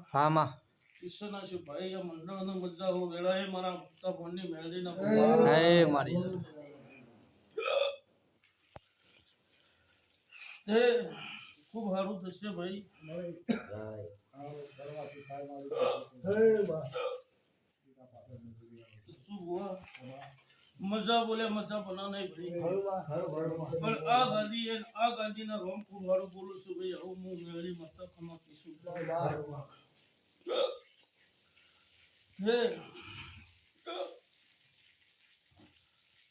हाँ माँ કિસ્સાના ભાઈ આ મંડળનો મજા હો વેળાએ મારા ભક્તા ફોનની મેળવીના है मारी એ ખૂબ સારું થશે ભાઈ શું હુઆ મજા બોલે મજા બના નહીં ભાઈ પણ આ ગાંધીના રોમ ખૂબ સારું બોલું છું ભાઈ આવું હું મેળવી મસ્તક કમાતીશું હે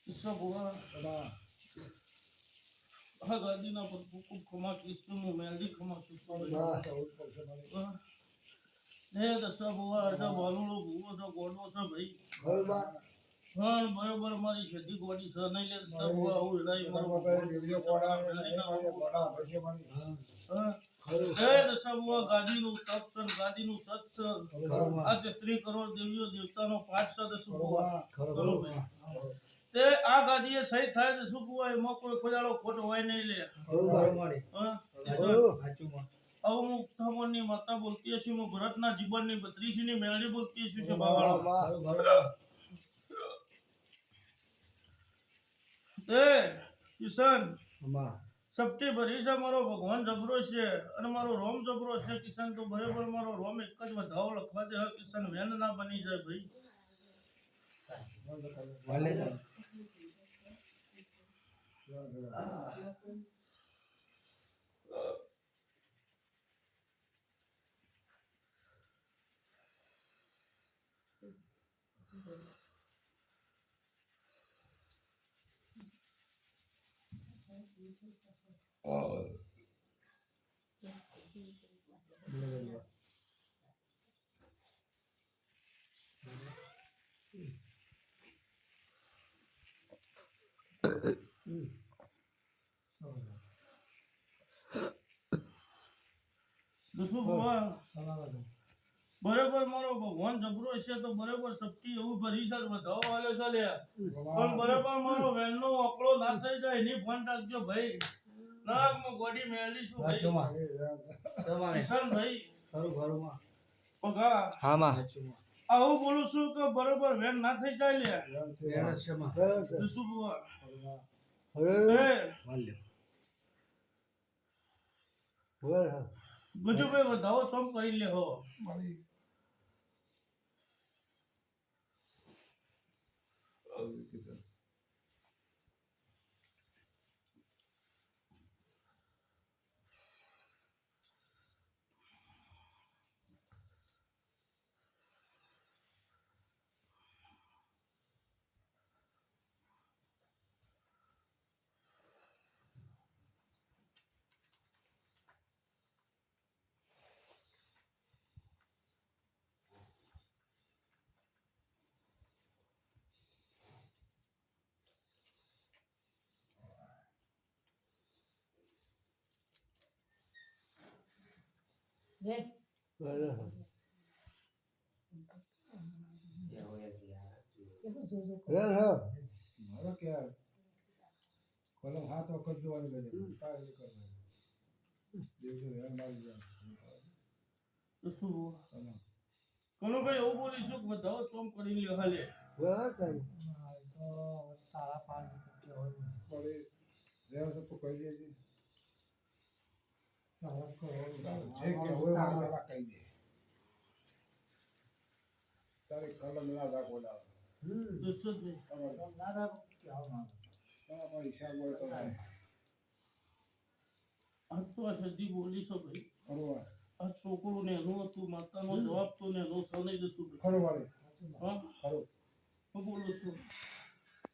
કિસ્સા હુઆ આ ગાંધીના પર ખૂબ કમાતીશું હું મેળવી કમાતીશું હે દસા હુઆ આજા વાલુડો ભૂવો તો ગોડો છે ભાઈ હા બરોબર મારી ખેતી ગોડી છે નહીં લે દસા હુઆ આવું લડાઈ મારો દશા હુઆ ગાદીનું તપ ગાદીનું સત આ 3 કરોડ દેવીઓ દેવતાનો પાઠ છે દશા હુઆ તે આ ગાદીએ સહી થાય દશા હુઆ એમાં કોઈ ખોજાળો ખોટો હોય નહીં લે આવું હું ઉત્થામણની માતા બોલતી હશું હું ભરતના જીવનની 32 ની મેળવી બોલતી હશું છે બાવાળો એ કિશન સપટી ભરી છે મારો ભગવાન જબરો છે અને મારો રોમ જબરો છે કિશન તો બરાબર મારો રોમ એક જ વધાવો લખવા દે કિશન વેન ના બની જાય ભાઈ દસું ભગવાન બરાબર મારો ભગવાન જબરો છે તો બરાબર સપટી એવું ભરી છે વધાવો વાલે ચાલે પણ બરાબર મારો વેનનો આંકડો ના થઈ જાય એની ફોન રાખજો ભાઈ ના હું ગોડી મેળવીશું ભાઈ કિશન ભાઈ પગા हाँ माँ આવું બોલું છું કે બરાબર વેન ના થઈ જાય લે દસું ભગવાન ગજુ ભાઈ વધાવો સોમ કરી લે હો મારો ક્યાં કલમ હાથ વખત જોવાની ગજે કાય નહીં કરવાનું દેવજો હેર મારી જાય કોનો ભાઈ એવું બોલીશું કે વધાવો ચોમ કરી લ્યો હાલે તારા પાંચ પડે રેવ તો કહી દેજે તારા કરોડ જે કે હોય મારા કહી દે તારે કલમ ના રાખો ના દુષ્ટ ને ના રાખો કે આવ ના તારા પર હિસાબ હોય તો આ તો આ સદી બોલીશો ભાઈ કરવા આ છોકરો ને એનો હતું માતાનો જવાબ તો ને એનો સૌને જશું ખરવાડે હા ખરો હું બોલું છું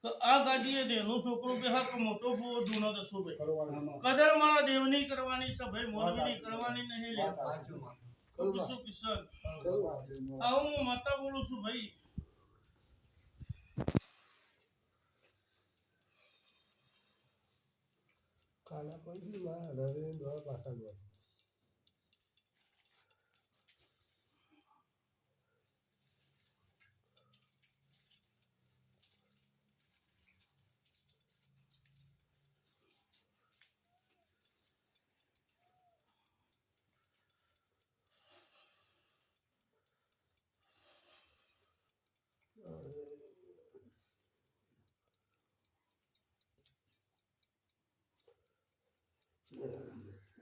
તો આ ગાડીએ દેનો છોકરો બે હાથ મોટો બહુ દૂનો દસો ભાઈ ખરવાડે કદર મારા દેવની કરવાની છે ભાઈ મોરવીની કરવાની નહીં લે હું કીશું કિશન હું માતા બોલું છું ભાઈ કાલા પછી મારા રવિ દ્વારા પાછા ગયો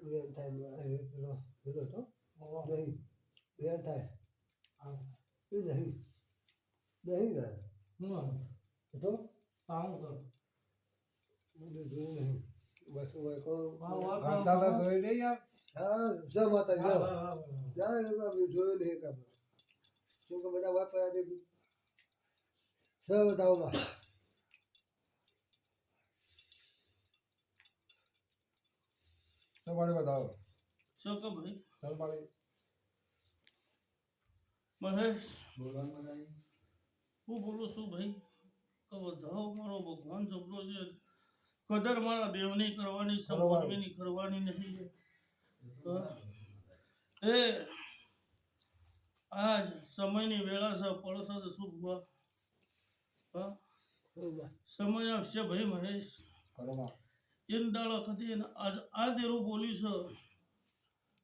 Real time પેલો હતો નહીં real time એ નહીં નહીં ગયા હતો મને જોયું નહીં બસ હું જોઈ નહીં યાર હા જય માતા જય જોયું નહીં કામ શું કે બધા વાત કર્યા દેખી સૌ બતાવવા સવારે બતાવો શું કે ભાઈ સવારે મહેશ બોલવાનું નહીં હું બોલું છું ભાઈ કે વધાવો મારો ભગવાન જબરો છે કદર મારા દેવની કરવાની સંપર્કની કરવાની નહીં એ આજ સમયની વેળા છે પડશે તો શું ભૂવા સમય આવશે ભાઈ મહેશ એમ દાડો કદી આ દેરું બોલી છે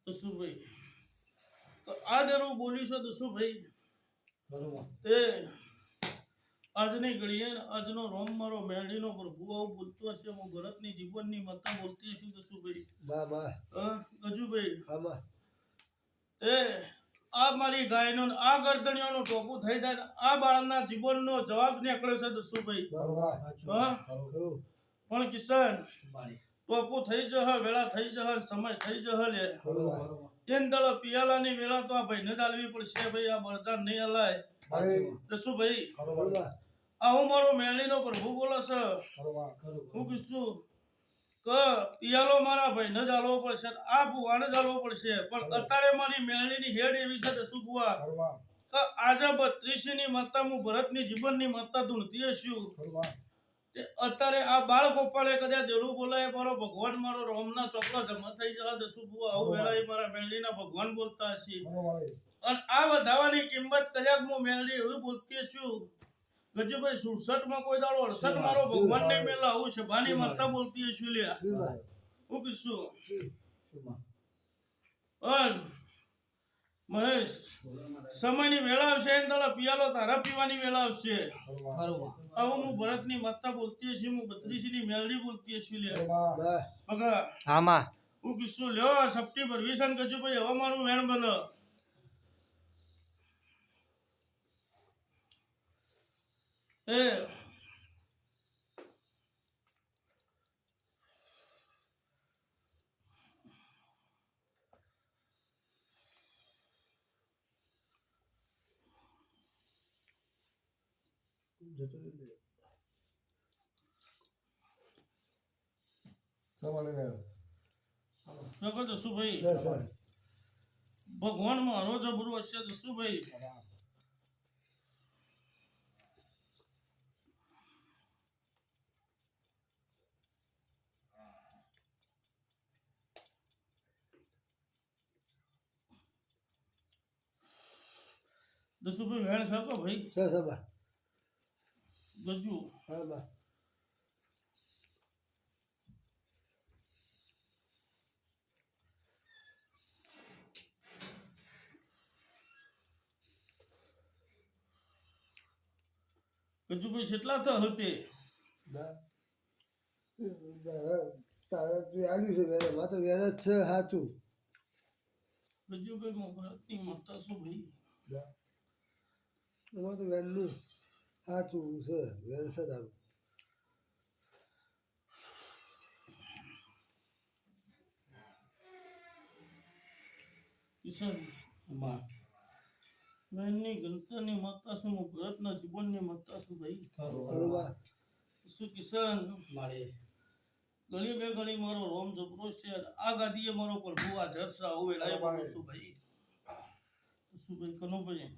તો શું ભાઈ આ દેરું બોલી છે તો શું ભાઈ એ આજની ઘડીએ આજનો રોમ મારો મેળીનો પ્રભુ આવું બોલતો હશે હું ભરતની જીવનની માતા બોલતી હશું તો શું ભાઈ ગજુભાઈ એ આ મારી ગાયનો આ ગરદણીઓનું ટોપું થઈ જાય આ બાળના જીવનનો જવાબ નીકળે છે તો શું ભાઈ પણ કિશન ટોપું થઈ જહ વેળા થઈ જહ સમય થઈ જહ લે એન દળો પિયાલાની વેળા તો આ ભાઈ ને ચાલવી પડશે ભાઈ આ બળજાર નહીં હલાય તો શું ભાઈ આ હું મારો મેળીનો પ્રભુ બોલે છે હું કીધું કે પિયાલો મારા ભાઈ ને ચાલવો પડશે આ ભુવાને ચાલવો પડશે પણ અત્યારે મારી મેળીની હેડ એવી છે તો શું ભુવા કે આજે 32 ની માતા હું ભરતની જીવનની માતા ધૂણતી હશું અત્યારે આ બાળ ગોપાળે કદાચ જરૂર બોલાય મારો ભગવાન મારો રોમના ચોકલા જમા થઈ જવા દે શું ભુવા આવું વેળા મારા મેળીના ભગવાન બોલતા હશે અને આ વધાવાની કિંમત કદાચ હું મેળવી એવી બોલતી છું ગજુભાઈ 67 માં કોઈ દાડો 68 મારો ભગવાન ને મેલા આવું છે ભાની માતા બોલતી હશું લ્યા હું કીશું મહેશ સમયની વેળા આવશે એને દાડા પિયાલો તારા પીવાની વેળા આવશે આવું હું ભરતની માતા બોલતી હશે હું 32 ની મેલડી બોલતી હશું લ્યા બગા આમાં હું કીશું લ્યો સપટી પરવિશન ગજુભાઈ હવે મારું વેણ બનો એ શું ભાઈ ભગવાન મારો જબરો હશે તો શું ભાઈ દસુભાઈ વેણ સાતો ભાઈ ગજુ ગજુભાઈ કેટલા તો હતે સાચું ગજુભાઈ મોગરાતની માતા શું ભાઈ એમાં તો વેનનું સાચું છે વેન છે તારું કિશન વેનની ગણતાની માતા શું હું ભરતના જીવનની માતા શું ભાઈ શું કિશન ઘણી બે ઘણી મારો રોમ જબરો છે આ ગાદીએ મારો પ્રભુ આ જરસા આવું વેળાએ બોલું છું ભાઈ શું ભાઈ કનો ભાઈ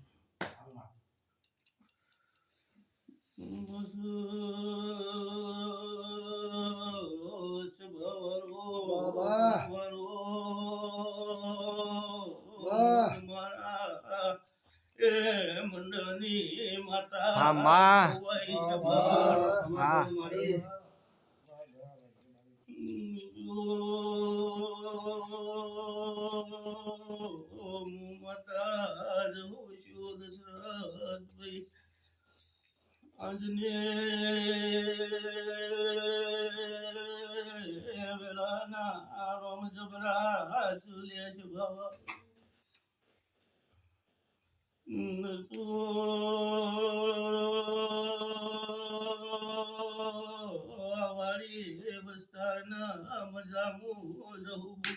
મંડળની માતા હા માં હા માતા જવું દશરથ આજને વેલાના રોમ જબરા સુલે શુભ વાળી વિસ્તારના મજામું જવું